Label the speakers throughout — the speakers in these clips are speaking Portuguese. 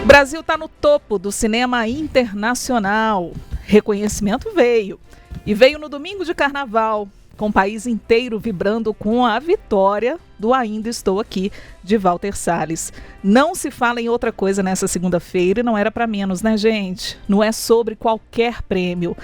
Speaker 1: O Brasil está no topo do cinema internacional. Reconhecimento veio. E veio no domingo de carnaval, com o país inteiro vibrando com a vitória do Ainda Estou Aqui, de Walter Salles. Não se fala em outra coisa nessa segunda-feira e não era para menos, né, gente? Não é sobre qualquer prêmio.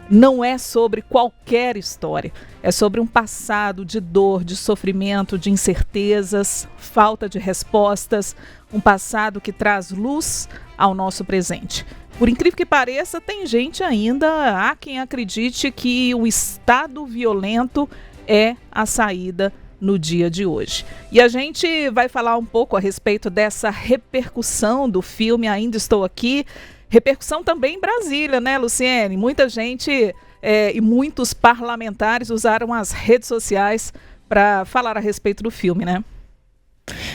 Speaker 1: Não é sobre qualquer história, é sobre um passado de dor, de sofrimento, de incertezas, falta de respostas, um passado que traz luz ao nosso presente. Por incrível que pareça, tem gente ainda, há quem acredite que o estado violento é a saída no dia de hoje. E a gente vai falar um pouco a respeito dessa repercussão do filme Ainda Estou Aqui. Repercussão também em Brasília, né, Luciene? Muita gente e muitos parlamentares usaram as redes sociais para falar a respeito do filme, né?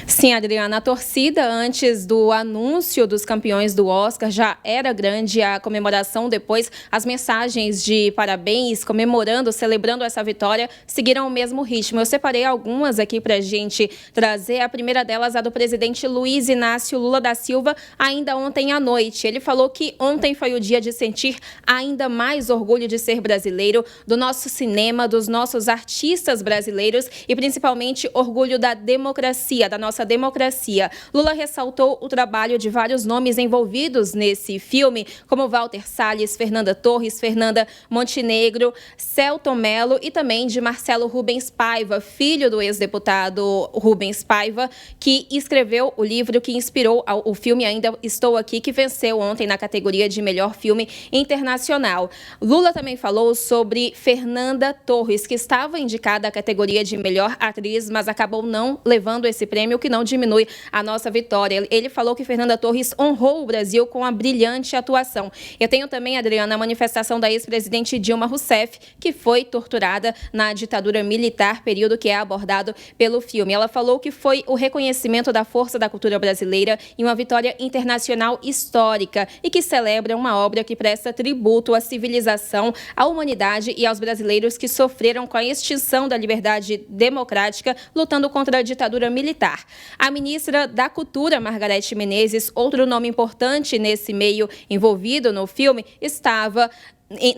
Speaker 2: Sim, Adriana, a torcida antes do anúncio dos campeões do Oscar já era grande, a comemoração depois, as mensagens de parabéns, comemorando, celebrando essa vitória, seguiram o mesmo ritmo. Eu separei algumas aqui para a gente trazer. A primeira delas, a do presidente Luiz Inácio Lula da Silva, ainda ontem à noite. Ele falou que ontem foi o dia de sentir ainda mais orgulho de ser brasileiro, do nosso cinema, dos nossos artistas brasileiros e principalmente orgulho da democracia, da nossa democracia. Lula ressaltou o trabalho de vários nomes envolvidos nesse filme, como Walter Salles, Fernanda Torres, Fernanda Montenegro, Selton Mello e também de Marcelo Rubens Paiva, filho do ex-deputado Rubens Paiva, que escreveu o livro que inspirou o filme Ainda Estou Aqui, que venceu ontem na categoria de melhor filme internacional. Lula também falou sobre Fernanda Torres, que estava indicada à categoria de melhor atriz, mas acabou não levando esse prêmio, que não diminui a nossa vitória. Ele falou que Fernanda Torres honrou o Brasil com a brilhante atuação. Eu tenho também, Adriana, a manifestação da ex-presidente Dilma Rousseff, que foi torturada na ditadura militar, período que é abordado pelo filme. Ela falou que foi o reconhecimento da força da cultura brasileira e uma vitória internacional histórica e que celebra uma obra que presta tributo à civilização, à humanidade e aos brasileiros que sofreram com a extinção da liberdade democrática, lutando contra a ditadura militar. A ministra da Cultura, Margarete Menezes, outro nome importante nesse meio envolvido no filme, estava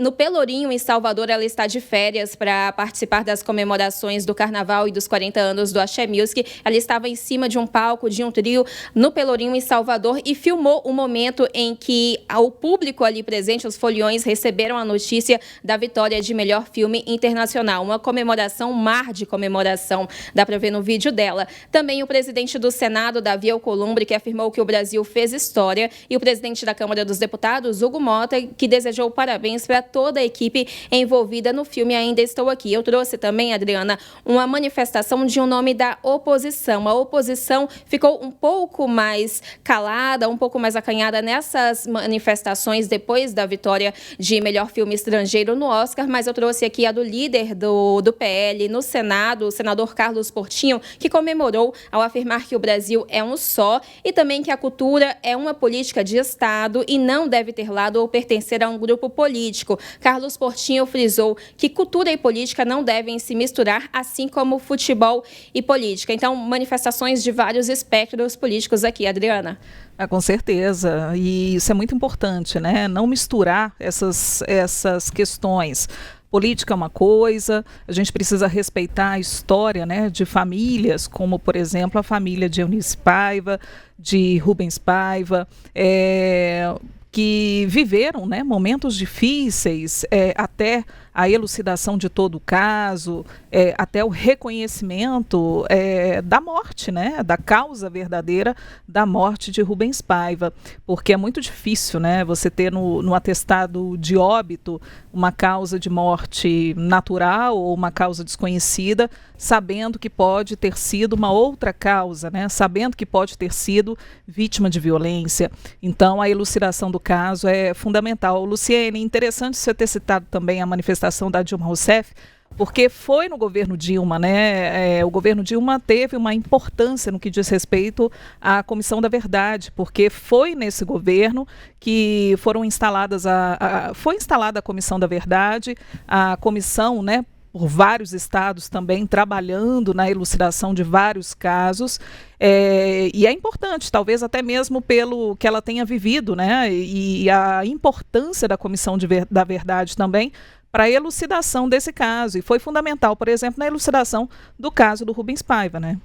Speaker 2: no Pelourinho, em Salvador. Ela está de férias para participar das comemorações do Carnaval e dos 40 anos do Axé Music. Ela estava em cima de um palco, de um trio, no Pelourinho, em Salvador, e filmou o momento em que o público ali presente, os foliões, receberam a notícia da vitória de melhor filme internacional. Uma comemoração, um mar de comemoração, dá para ver no vídeo dela. Também o presidente do Senado, Davi Alcolumbre, que afirmou que o Brasil fez história, e o presidente da Câmara dos Deputados, Hugo Mota, que desejou parabéns para toda a equipe envolvida no filme Ainda Estou Aqui. Eu trouxe também, Adriana, uma manifestação de um nome da oposição. A oposição ficou um pouco mais calada, um pouco mais acanhada nessas manifestações depois da vitória de melhor filme estrangeiro no Oscar, mas eu trouxe aqui a do líder do PL no Senado, o senador Carlos Portinho, que comemorou ao afirmar que o Brasil é um só e também que a cultura é uma política de Estado e não deve ter lado ou pertencer a um grupo político. Carlos Portinho frisou que cultura e política não devem se misturar, assim como futebol e política. Então, manifestações de vários espectros políticos aqui, Adriana.
Speaker 1: Com certeza, e isso é muito importante, né? Não misturar essas questões. Política é uma coisa, a gente precisa respeitar a história, né, de famílias, como, por exemplo, a família de Eunice Paiva, de Rubens Paiva, que viveram, né, momentos difíceis, até a elucidação de todo o caso, até o reconhecimento da morte, né, da causa verdadeira da morte de Rubens Paiva, porque é muito difícil, né, você ter no atestado de óbito uma causa de morte natural ou uma causa desconhecida, sabendo que pode ter sido uma outra causa, né, sabendo que pode ter sido vítima de violência. Então, a elucidação do caso é fundamental. Luciene, interessante você ter citado também a manifestação da Dilma Rousseff, porque foi no governo Dilma, né? O governo Dilma teve uma importância no que diz respeito à Comissão da Verdade, porque foi nesse governo que foram instaladas foi instalada a Comissão da Verdade, a comissão, né, por vários estados também, trabalhando na elucidação de vários casos, e é importante, talvez até mesmo pelo que ela tenha vivido, né, e a importância da Comissão da Verdade também, para a elucidação desse caso, e foi fundamental, por exemplo, na elucidação do caso do Rubens Paiva, né?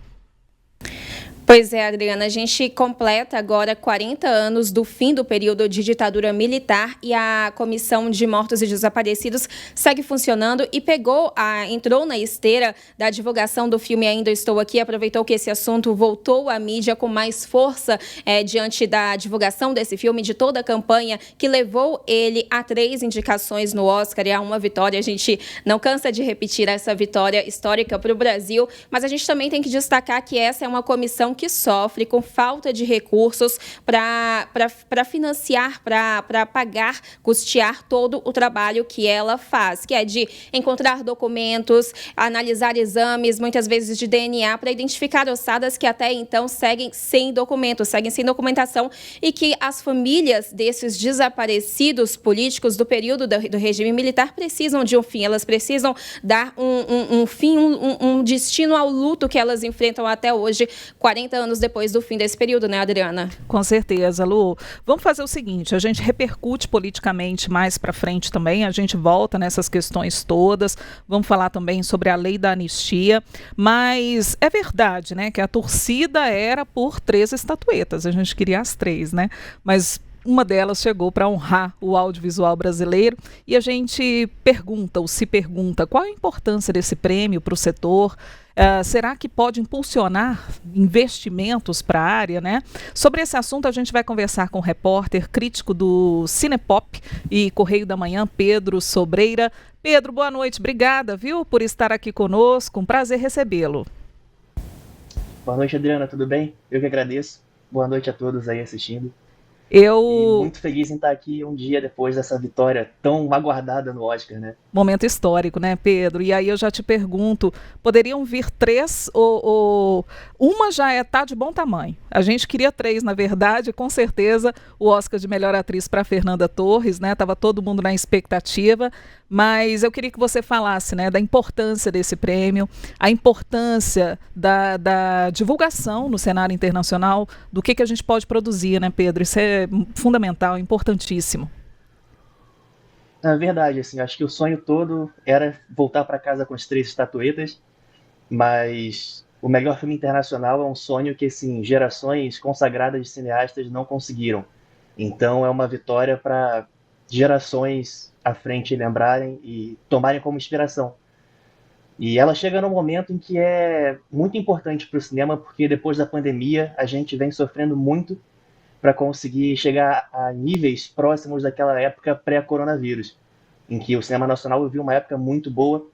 Speaker 2: Pois é, Adriana, a gente completa agora 40 anos do fim do período de ditadura militar e a Comissão de Mortos e Desaparecidos segue funcionando e entrou na esteira da divulgação do filme Ainda Estou Aqui, aproveitou que esse assunto voltou à mídia com mais força diante da divulgação desse filme, de toda a campanha que levou ele a 3 indicações no Oscar e a 1 vitória. A gente não cansa de repetir essa vitória histórica para o Brasil, mas a gente também tem que destacar que essa é uma comissão que sofre com falta de recursos para financiar, para pagar, custear todo o trabalho que ela faz, que é de encontrar documentos, analisar exames, muitas vezes de DNA, para identificar ossadas que até então seguem sem documentos, seguem sem documentação, e que as famílias desses desaparecidos políticos do período do regime militar precisam de um fim, elas precisam dar um fim, um destino ao luto que elas enfrentam até hoje, 40 anos depois do fim desse período, né, Adriana?
Speaker 1: Com certeza, Lu. Vamos fazer o seguinte, a gente repercute politicamente mais para frente também, a gente volta nessas questões todas, vamos falar também sobre a lei da anistia, mas é verdade, né, que a torcida era por 3 estatuetas, a gente queria as 3, né, mas uma delas chegou para honrar o audiovisual brasileiro e a gente se pergunta qual a importância desse prêmio para o setor. Será que pode impulsionar investimentos para a área, né? Sobre esse assunto a gente vai conversar com o repórter, crítico do Cinepop e Correio da Manhã, Pedro Sobreira. Pedro, boa noite, obrigada, viu, por estar aqui conosco, um prazer recebê-lo.
Speaker 3: Boa noite, Adriana, tudo bem? Eu que agradeço. Boa noite a todos aí assistindo. E muito feliz em estar aqui um dia depois dessa vitória tão aguardada no Oscar, né?
Speaker 1: Momento histórico, né, Pedro? E aí eu já te pergunto, poderiam vir 3 ou uma já tá de bom tamanho? A gente queria 3, na verdade, com certeza o Oscar de melhor atriz para Fernanda Torres, né? Tava todo mundo na expectativa, mas eu queria que você falasse, né, da importância desse prêmio, a importância da divulgação no cenário internacional, do que a gente pode produzir, né, Pedro? Isso é fundamental, importantíssimo.
Speaker 3: Na verdade, assim, acho que o sonho todo era voltar para casa com as 3 estatuetas, mas o melhor filme internacional é um sonho que, assim, gerações consagradas de cineastas não conseguiram. Então é uma vitória para gerações à frente lembrarem e tomarem como inspiração. E ela chega num momento em que é muito importante para o cinema, porque depois da pandemia a gente vem sofrendo muito para conseguir chegar a níveis próximos daquela época pré-coronavírus, em que o cinema nacional viveu uma época muito boa,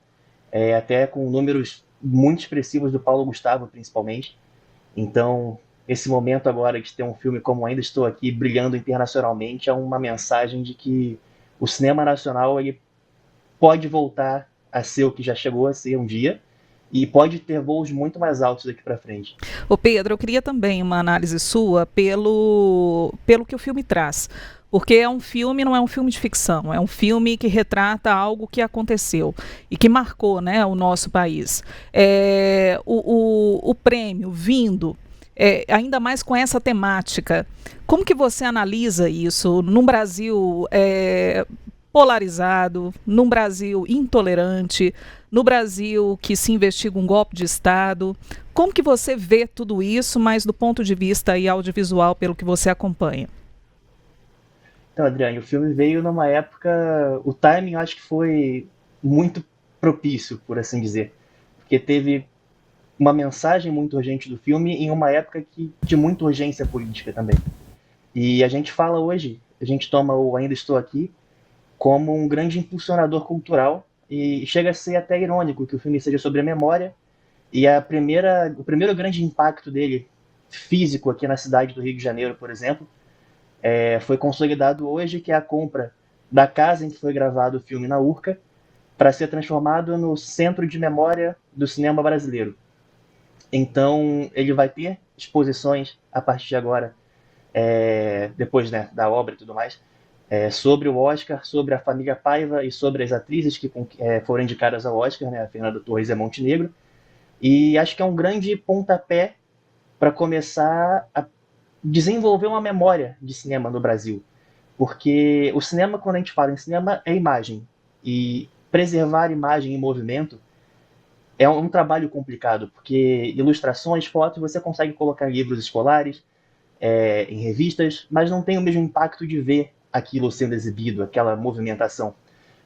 Speaker 3: até com números muito expressivos do Paulo Gustavo, principalmente. Então, esse momento agora de ter um filme como Ainda Estou Aqui, brilhando internacionalmente, é uma mensagem de que o cinema nacional ele pode voltar a ser o que já chegou a ser um dia, e pode ter voos muito mais altos daqui para frente.
Speaker 1: Ô Pedro, eu queria também uma análise sua pelo que o filme traz. Porque é um filme, não é um filme de ficção, é um filme que retrata algo que aconteceu e que marcou, né, o nosso país. O prêmio vindo, ainda mais com essa temática, como que você analisa isso num Brasil polarizado, num Brasil intolerante, no Brasil que se investiga um golpe de Estado? Como que você vê tudo isso, mas do ponto de vista aí audiovisual, pelo que você acompanha?
Speaker 3: Então, Adriane, o filme veio numa época, o timing eu acho que foi muito propício, por assim dizer, porque teve uma mensagem muito urgente do filme em uma época de muita urgência política também. E a gente fala hoje, a gente toma o Ainda Estou Aqui como um grande impulsionador cultural, e chega a ser até irônico que o filme seja sobre a memória, e o primeiro grande impacto dele, físico, aqui na cidade do Rio de Janeiro, por exemplo, foi consolidado hoje, que é a compra da casa em que foi gravado o filme na Urca, para ser transformado no Centro de Memória do Cinema Brasileiro. Então, ele vai ter exposições a partir de agora, depois, né, da obra e tudo mais, sobre o Oscar, sobre a família Paiva e sobre as atrizes que foram indicadas ao Oscar, né, a Fernanda Torres e a Montenegro. E acho que é um grande pontapé para começar a desenvolver uma memória de cinema no Brasil. Porque o cinema, quando a gente fala em cinema, é imagem. E preservar imagem em movimento é um trabalho complicado, porque ilustrações, fotos, você consegue colocar em livros escolares, em revistas, mas não tem o mesmo impacto de ver aquilo sendo exibido, aquela movimentação.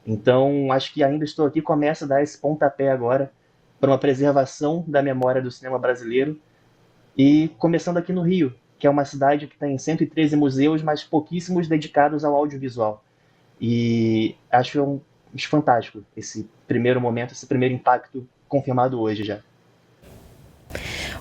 Speaker 3: Então, acho que Ainda Estou Aqui começa a dar esse pontapé agora para uma preservação da memória do cinema brasileiro, e começando aqui no Rio, que é uma cidade que tem 113 museus, mas pouquíssimos dedicados ao audiovisual. E acho fantástico esse primeiro momento, esse primeiro impacto confirmado hoje já.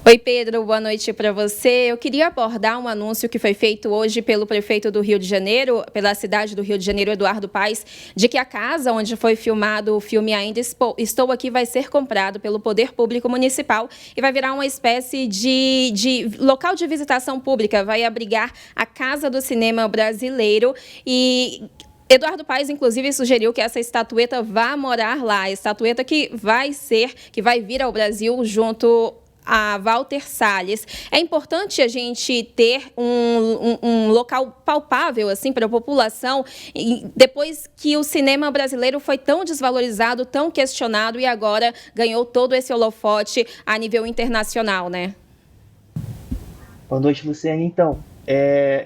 Speaker 2: Oi, Pedro, boa noite para você. Eu queria abordar um anúncio que foi feito hoje pelo prefeito do Rio de Janeiro, pela cidade do Rio de Janeiro, Eduardo Paes, de que a casa onde foi filmado o filme Ainda Estou Aqui vai ser comprado pelo Poder Público Municipal e vai virar uma espécie de local de visitação pública, vai abrigar a Casa do Cinema Brasileiro. E Eduardo Paes, inclusive, sugeriu que essa estatueta vá morar lá, a estatueta que vai vir ao Brasil junto a Walter Salles. É importante a gente ter um local palpável assim para a população, depois que o cinema brasileiro foi tão desvalorizado, tão questionado e agora ganhou todo esse holofote a nível internacional, né?
Speaker 3: Boa noite, Luciane. Então,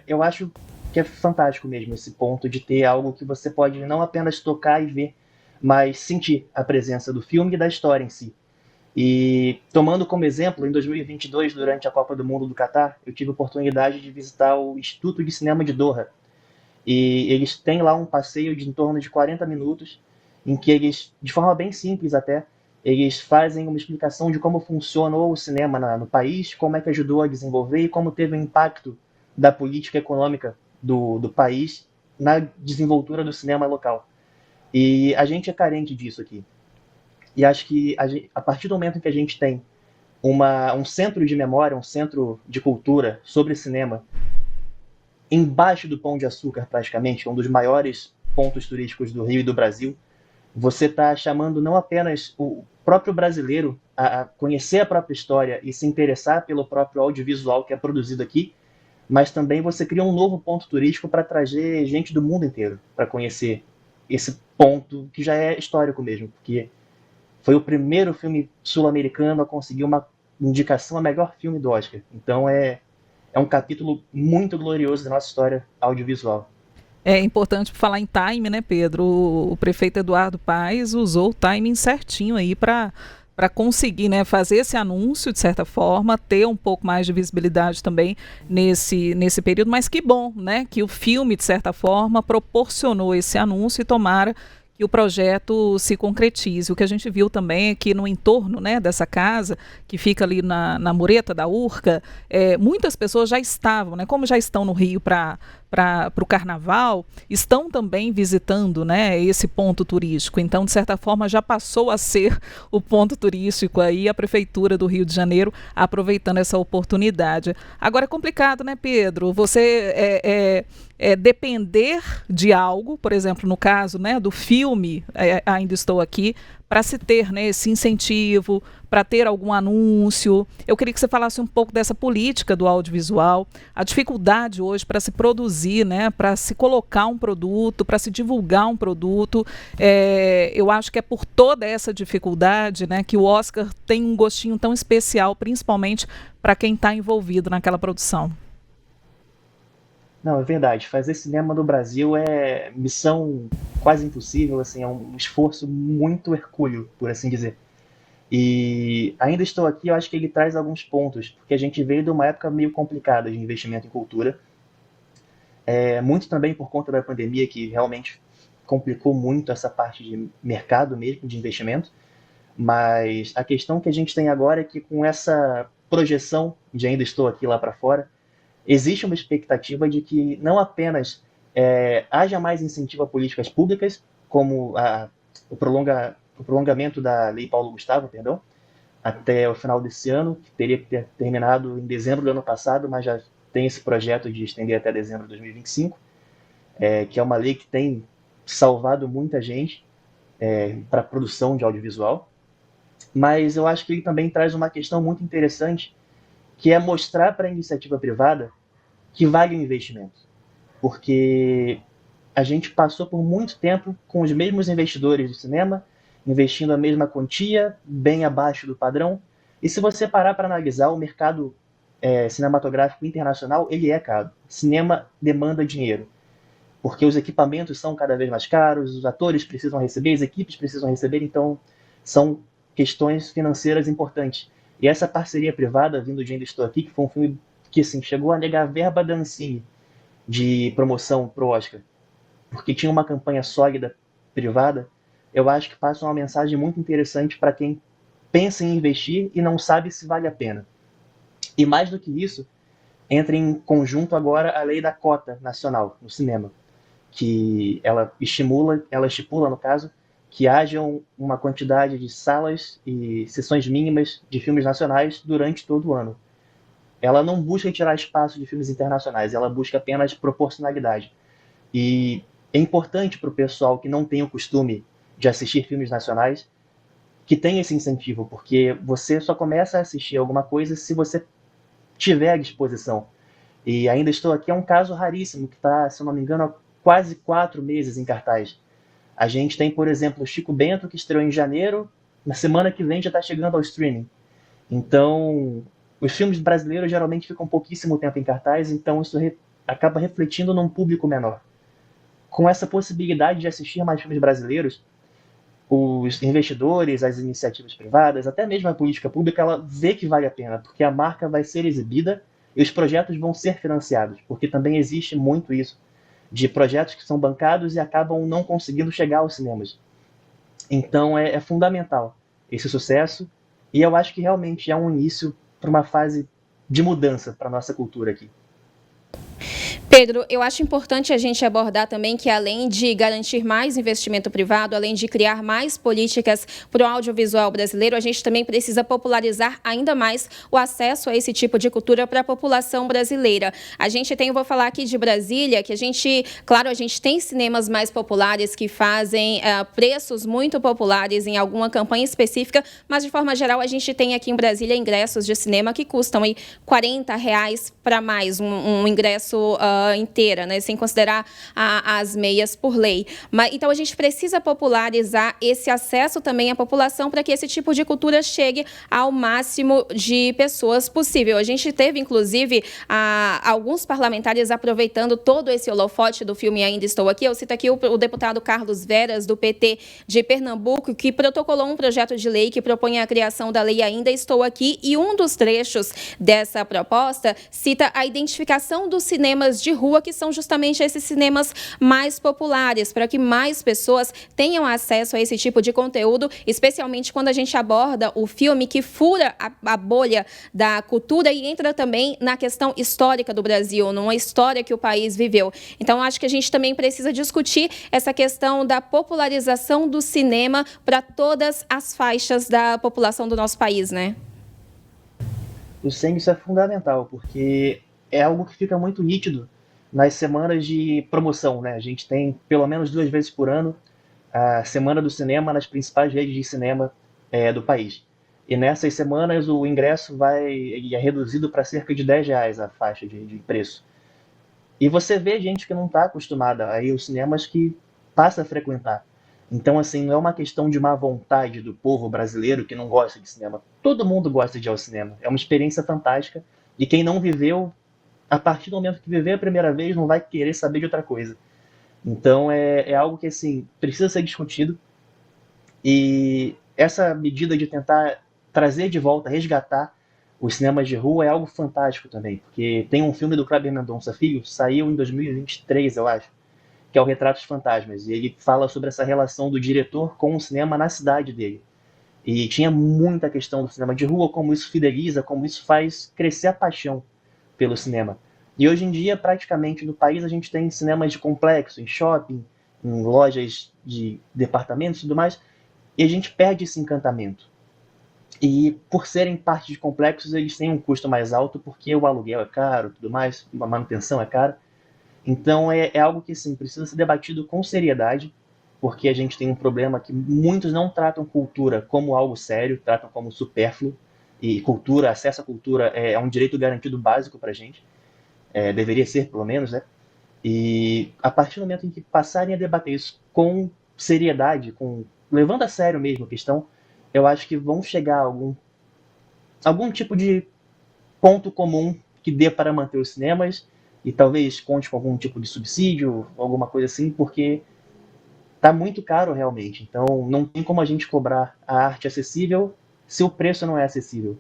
Speaker 3: eu acho que é fantástico mesmo esse ponto de ter algo que você pode não apenas tocar e ver, mas sentir a presença do filme e da história em si. E tomando como exemplo, em 2022, durante a Copa do Mundo do Catar, eu tive a oportunidade de visitar o Instituto de Cinema de Doha. E eles têm lá um passeio de em torno de 40 minutos, em que eles, de forma bem simples até, eles fazem uma explicação de como funcionou o cinema no país, como é que ajudou a desenvolver e como teve o impacto da política econômica do país na desenvoltura do cinema local. E a gente é carente disso aqui. E acho que a partir do momento em que a gente tem um centro de memória, um centro de cultura sobre cinema, embaixo do Pão de Açúcar praticamente, que é um dos maiores pontos turísticos do Rio e do Brasil, você está chamando não apenas o próprio brasileiro a conhecer a própria história e se interessar pelo próprio audiovisual que é produzido aqui, mas também você cria um novo ponto turístico para trazer gente do mundo inteiro para conhecer esse ponto que já é histórico mesmo, porque foi o primeiro filme sul-americano a conseguir uma indicação a melhor filme do Oscar. Então é um capítulo muito glorioso da nossa história audiovisual.
Speaker 1: É importante falar em time, né, Pedro? O prefeito Eduardo Paes usou o timing certinho aí para conseguir, né, fazer esse anúncio, de certa forma, ter um pouco mais de visibilidade também nesse período. Mas que bom, né, que o filme, de certa forma, proporcionou esse anúncio e tomara que o projeto se concretize. O que a gente viu também é que no entorno, né, dessa casa, que fica ali na mureta da Urca, muitas pessoas já estavam, né, como já estão no Rio para o Carnaval, estão também visitando, né, esse ponto turístico. Então, de certa forma, já passou a ser o ponto turístico aí, a Prefeitura do Rio de Janeiro aproveitando essa oportunidade. Agora é complicado, né, Pedro? Você depender de algo, por exemplo, no caso, né, do filme Ainda Estou Aqui, para se ter, né, esse incentivo, para ter algum anúncio. Eu queria que você falasse um pouco dessa política do audiovisual, a dificuldade hoje para se produzir, né, para se colocar um produto, para se divulgar um produto. Eu acho que é por toda essa dificuldade, né, que o Oscar tem um gostinho tão especial, principalmente para quem está envolvido naquela produção.
Speaker 3: Não, é verdade. Fazer cinema no Brasil é missão quase impossível, assim, é um esforço muito hercúleo, por assim dizer. E Ainda Estou Aqui, eu acho que ele traz alguns pontos, porque a gente veio de uma época meio complicada de investimento em cultura, muito também por conta da pandemia, que realmente complicou muito essa parte de mercado mesmo, de investimento, mas a questão que a gente tem agora é que com essa projeção de Ainda Estou Aqui lá para fora, existe uma expectativa de que não apenas haja mais incentivo a políticas públicas, como o prolongamento da Lei Paulo Gustavo, perdão, até o final desse ano, que teria que ter terminado em dezembro do ano passado, mas já tem esse projeto de estender até dezembro de 2025, que é uma lei que tem salvado muita gente para a produção de audiovisual. Mas eu acho que ele também traz uma questão muito interessante, que é mostrar para a iniciativa privada que vale o investimento. Porque a gente passou por muito tempo com os mesmos investidores de cinema, investindo a mesma quantia, bem abaixo do padrão. E se você parar para analisar, o mercado cinematográfico internacional, ele é caro. Cinema demanda dinheiro, porque os equipamentos são cada vez mais caros, os atores precisam receber, as equipes precisam receber, então são questões financeiras importantes. E essa parceria privada, vindo de Ainda Estou Aqui, que foi um filme que assim, chegou a negar a verba da Ancine de promoção pro Oscar, porque tinha uma campanha sólida privada, eu acho que passa uma mensagem muito interessante para quem pensa em investir e não sabe se vale a pena. E mais do que isso, entra em conjunto agora a lei da cota nacional no cinema, que ela estipula, no caso, que hajam uma quantidade de salas e sessões mínimas de filmes nacionais durante todo o ano. Ela não busca tirar espaço de filmes internacionais, ela busca apenas proporcionalidade. E é importante para o pessoal que não tem o costume de assistir filmes nacionais que tenha esse incentivo, porque você só começa a assistir alguma coisa se você tiver à disposição. E Ainda Estou Aqui é um caso raríssimo, que está, se eu não me engano, há quase 4 meses em cartaz. A gente tem, por exemplo, o Chico Bento, que estreou em janeiro, na semana que vem já está chegando ao streaming. Então, os filmes brasileiros geralmente ficam pouquíssimo tempo em cartaz, então isso acaba refletindo num público menor. Com essa possibilidade de assistir mais filmes brasileiros, os investidores, as iniciativas privadas, até mesmo a política pública, ela vê que vale a pena, porque a marca vai ser exibida e os projetos vão ser financiados, porque também existe muito isso, de projetos que são bancados e acabam não conseguindo chegar aos cinemas. Então é fundamental esse sucesso, e eu acho que realmente é um início para uma fase de mudança para a nossa cultura aqui.
Speaker 2: Pedro, eu acho importante a gente abordar também que, além de garantir mais investimento privado, além de criar mais políticas para o audiovisual brasileiro, a gente também precisa popularizar ainda mais o acesso a esse tipo de cultura para a população brasileira. A gente tem, eu vou falar aqui de Brasília, que a gente tem cinemas mais populares que fazem preços muito populares em alguma campanha específica, mas, de forma geral, a gente tem aqui em Brasília ingressos de cinema que custam aí R$40 para mais, um ingresso inteira, né, sem considerar as meias por lei. Então, a gente precisa popularizar esse acesso também à população para que esse tipo de cultura chegue ao máximo de pessoas possível. A gente teve, inclusive, alguns parlamentares aproveitando todo esse holofote do filme Ainda Estou Aqui. Eu cito aqui o deputado Carlos Veras, do PT de Pernambuco, que protocolou um projeto de lei que propõe a criação da lei Ainda Estou Aqui, e um dos trechos dessa proposta cita a identificação dos cinemas de rua, que são justamente esses cinemas mais populares, para que mais pessoas tenham acesso a esse tipo de conteúdo, especialmente quando a gente aborda o filme que fura a bolha da cultura e entra também na questão histórica do Brasil, numa história que o país viveu. Então, acho que a gente também precisa discutir essa questão da popularização do cinema para todas as faixas da população do nosso país, né?
Speaker 3: Isso é fundamental, porque é algo que fica muito nítido nas semanas de promoção, né? A gente tem pelo menos 2 vezes por ano a Semana do Cinema nas principais redes de cinema do país. E nessas semanas o ingresso é reduzido para cerca de R$10 a faixa de preço. E você vê gente que não está acostumada a ir aos cinemas que passa a frequentar. Então, assim, não é uma questão de má vontade do povo brasileiro que não gosta de cinema. Todo mundo gosta de ir ao cinema. É uma experiência fantástica. E quem não viveu, a partir do momento que viver a primeira vez, não vai querer saber de outra coisa. Então, é algo que, assim, precisa ser discutido. E essa medida de tentar trazer de volta, resgatar os cinemas de rua é algo fantástico também. Porque tem um filme do Kleber Mendonça Filho, saiu em 2023, eu acho, que é o Retratos Fantasmas. E ele fala sobre essa relação do diretor com o cinema na cidade dele. E tinha muita questão do cinema de rua, como isso fideliza, como isso faz crescer a paixão pelo cinema. E hoje em dia, praticamente no país, a gente tem cinemas de complexo, em shopping, em lojas de departamentos e tudo mais, e a gente perde esse encantamento. E por serem parte de complexos, eles têm um custo mais alto, porque o aluguel é caro, tudo mais, a manutenção é cara. Então é algo que sim, precisa ser debatido com seriedade, porque a gente tem um problema que muitos não tratam cultura como algo sério, tratam como supérfluo, e cultura, acesso à cultura é um direito garantido básico para a gente, deveria ser pelo menos, né? E a partir do momento em que passarem a debater isso com seriedade, levando a sério mesmo a questão, eu acho que vão chegar a algum tipo de ponto comum que dê para manter os cinemas e talvez conte com algum tipo de subsídio, alguma coisa assim, porque tá muito caro realmente. Então não tem como a gente cobrar a arte acessível se o preço não é acessível.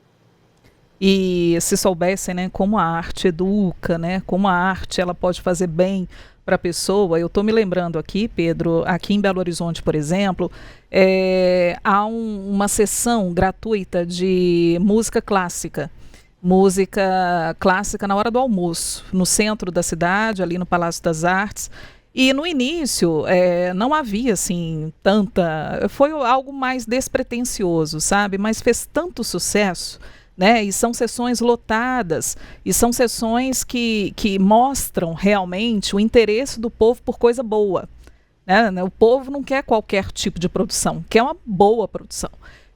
Speaker 1: E se soubessem, né, como a arte educa, né, como a arte ela pode fazer bem para a pessoa. Eu estou me lembrando aqui, Pedro, aqui em Belo Horizonte, por exemplo, há uma sessão gratuita de música clássica. Música clássica na hora do almoço, no centro da cidade, ali no Palácio das Artes. E no início não havia assim tanta. Foi algo mais despretensioso, sabe? Mas fez tanto sucesso, né? E são sessões lotadas, e são sessões que mostram realmente o interesse do povo por coisa boa. Né? O povo não quer qualquer tipo de produção, quer uma boa produção.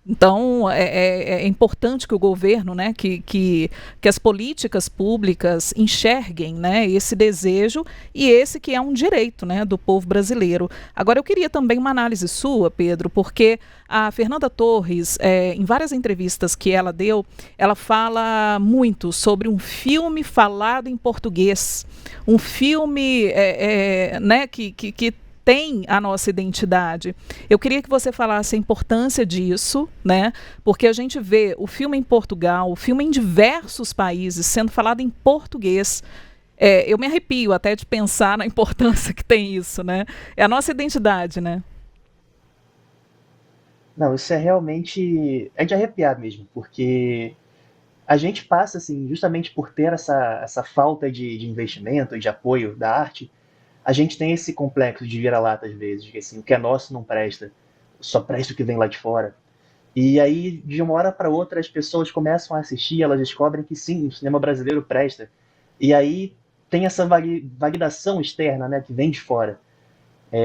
Speaker 1: Então, é importante que o governo, né, que as políticas públicas enxerguem, né, esse desejo e esse que é um direito, né, do povo brasileiro. Agora, eu queria também uma análise sua, Pedro, porque a Fernanda Torres, em várias entrevistas que ela deu, ela fala muito sobre um filme falado em português, um filme né, que tem a nossa identidade. Eu queria que você falasse a importância disso, né? Porque a gente vê o filme em Portugal, o filme em diversos países sendo falado em português. Eu me arrepio até de pensar na importância que tem isso, né? É a nossa identidade, né?
Speaker 3: Não, isso é realmente de arrepiar mesmo, porque a gente passa assim, justamente por ter essa falta de investimento e de apoio da arte, a gente tem esse complexo de vira-lata às vezes, que assim, o que é nosso não presta, só presta o que vem lá de fora. E aí, de uma hora para outra, as pessoas começam a assistir, elas descobrem que sim, o cinema brasileiro presta. E aí tem essa validação externa, né, que vem de fora.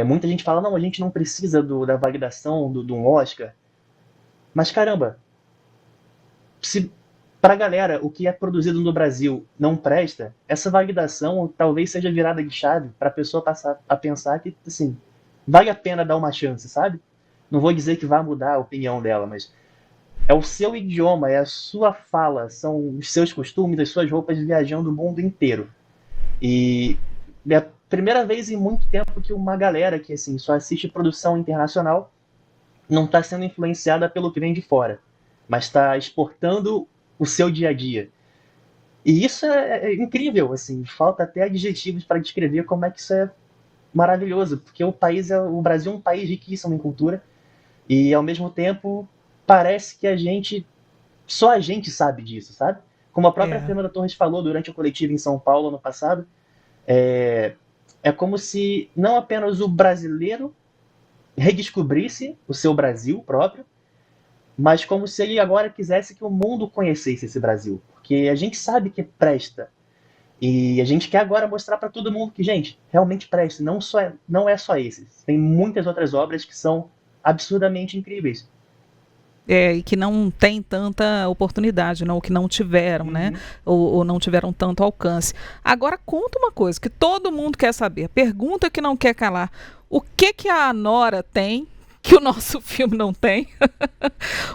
Speaker 3: Muita gente fala, não, a gente não precisa da validação de um Oscar. Mas caramba, se para a galera o que é produzido no Brasil não presta, essa validação talvez seja virada de chave para a pessoa passar a pensar que, assim, vale a pena dar uma chance, sabe? Não vou dizer que vai mudar a opinião dela, mas é o seu idioma, é a sua fala, são os seus costumes, as suas roupas viajando o mundo inteiro. E é a primeira vez em muito tempo que uma galera que assim só assiste produção internacional não está sendo influenciada pelo que vem de fora, mas está exportando o seu dia a dia. E isso é incrível, assim, falta até adjetivos para descrever como é que isso é maravilhoso, porque o Brasil é um país riquíssimo em cultura e ao mesmo tempo parece que só a gente sabe disso, sabe? Como a própria
Speaker 1: É.
Speaker 3: Fernanda Torres falou durante o coletivo em São Paulo ano passado, é como se não apenas o brasileiro redescobrisse o seu Brasil próprio, mas como se ele agora quisesse que o mundo conhecesse esse Brasil. Porque a gente sabe que presta. E a gente quer agora mostrar para todo mundo que, gente, realmente presta. Não é só esse. Tem muitas outras obras que são absurdamente incríveis.
Speaker 1: E que não tem tanta oportunidade, não, ou que não tiveram, né?
Speaker 3: Uhum.
Speaker 1: Ou não tiveram tanto alcance. Agora conta uma coisa que todo mundo quer saber, pergunta que não quer calar. O que que a Anora tem que o nosso filme não tem?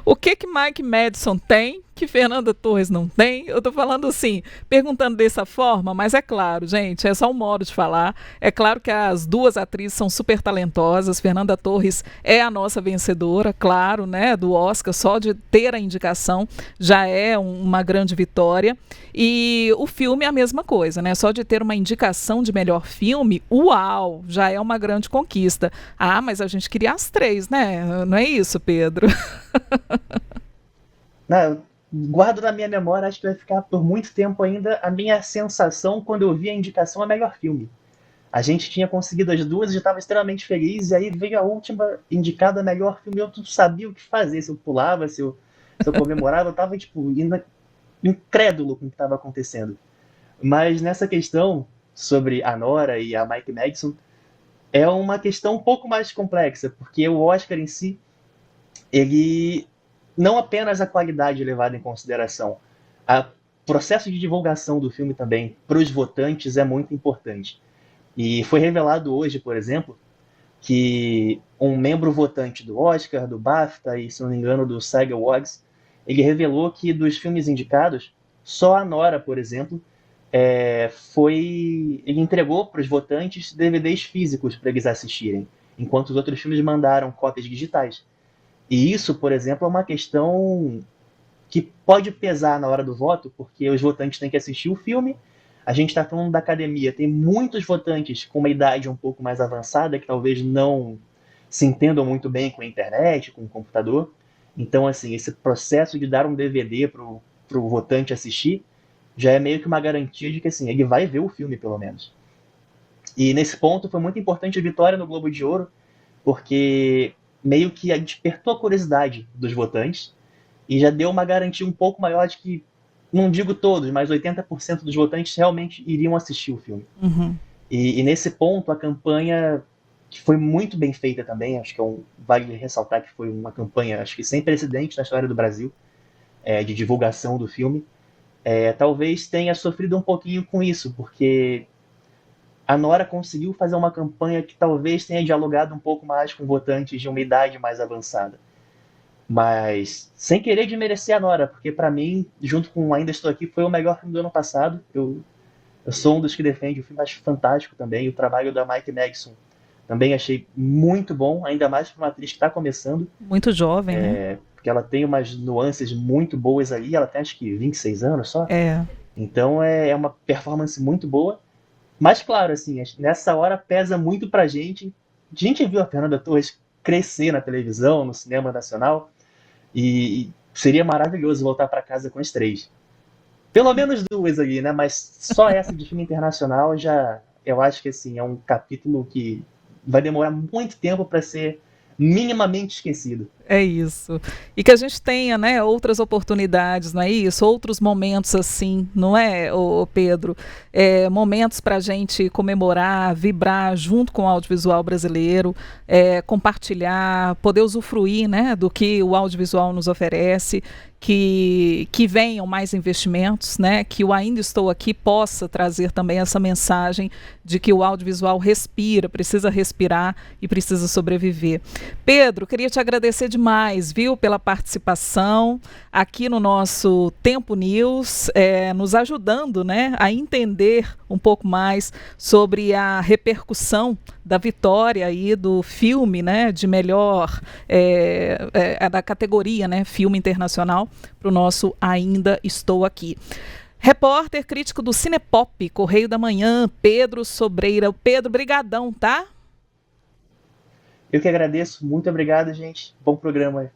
Speaker 1: O que que Mike Madison tem que Fernanda Torres não tem? Eu tô falando assim, perguntando dessa forma, mas é claro, gente, é só um modo de falar. É claro que as duas atrizes são super talentosas. Fernanda Torres é a nossa vencedora, claro, né, do Oscar. Só de ter a indicação já é uma grande vitória. E o filme é a mesma coisa, né? Só de ter uma indicação de melhor filme, uau, já é uma grande conquista. Ah, mas a gente queria as três, né? Não é isso, Pedro?
Speaker 3: Não, eu guardo na minha memória, acho que vai ficar por muito tempo ainda a minha sensação quando eu vi a indicação a melhor filme. A gente tinha conseguido as duas, eu estava extremamente feliz, e aí veio a última indicada a melhor filme, eu não sabia o que fazer, se eu pulava, se eu comemorava, eu estava tipo, incrédulo com o que estava acontecendo. Mas nessa questão, sobre a Nora e a Mike Madison, é uma questão um pouco mais complexa, porque o Oscar em si, ele não apenas a qualidade é levada em consideração, o processo de divulgação do filme também para os votantes é muito importante. E foi revelado hoje, por exemplo, que um membro votante do Oscar, do BAFTA e, se não me engano, do SAG Awards, ele revelou que dos filmes indicados, só a Nora, por exemplo, ele entregou para os votantes DVDs físicos para eles assistirem, enquanto os outros filmes mandaram cópias digitais. E isso, por exemplo, é uma questão que pode pesar na hora do voto, porque os votantes têm que assistir o filme. A gente está falando da academia, tem muitos votantes com uma idade um pouco mais avançada, que talvez não se entendam muito bem com a internet, com o computador. Então, assim, esse processo de dar um DVD para o votante assistir já é meio que uma garantia de que, assim, ele vai ver o filme, pelo menos. E nesse ponto foi muito importante a vitória no Globo de Ouro, porque meio que despertou a curiosidade dos votantes e já deu uma garantia um pouco maior de que, não digo todos, mas 80% dos votantes realmente iriam assistir o filme.
Speaker 1: Uhum.
Speaker 3: E nesse ponto, a campanha, que foi muito bem feita também, acho que vale ressaltar que foi uma campanha, acho que sem precedentes na história do Brasil, de divulgação do filme, talvez tenha sofrido um pouquinho com isso, porque a Nora conseguiu fazer uma campanha que talvez tenha dialogado um pouco mais com votantes de uma idade mais avançada. Mas, sem querer desmerecer a Nora, porque para mim, junto com Ainda Estou Aqui, foi o melhor filme do ano passado. Eu sou um dos que defende o filme, acho fantástico também. O trabalho da Mike Madison também achei muito bom, ainda mais para uma atriz que está começando.
Speaker 1: Muito jovem, né?
Speaker 3: Porque ela tem umas nuances muito boas ali, ela tem acho que 26 anos só.
Speaker 1: É.
Speaker 3: Então é uma performance muito boa. Mas claro, assim, nessa hora pesa muito pra gente. A gente viu a Fernanda Torres crescer na televisão, no cinema nacional, e seria maravilhoso voltar para casa com as 3. Pelo menos 2 ali, né? Mas só essa de filme internacional eu acho que assim, é um capítulo que vai demorar muito tempo para ser minimamente esquecido.
Speaker 1: É isso. E que a gente tenha, né, outras oportunidades, não é isso? Outros momentos assim, não é, Pedro? Momentos para a gente comemorar, vibrar junto com o audiovisual brasileiro, compartilhar, poder usufruir, né, do que o audiovisual nos oferece, que venham mais investimentos, né, que o Ainda Estou Aqui possa trazer também essa mensagem de que o audiovisual respira, precisa respirar e precisa sobreviver. Pedro, queria te agradecer demais, viu, pela participação aqui no nosso Tempo News, nos ajudando, né, a entender um pouco mais sobre a repercussão da vitória aí do filme, né, de melhor, da categoria, né, filme internacional, para o nosso Ainda Estou Aqui. Repórter crítico do Cinepop, Correio da Manhã, Pedro Sobreira. Pedro, brigadão, tá?
Speaker 3: Eu que agradeço, muito obrigado, gente. Bom programa aí.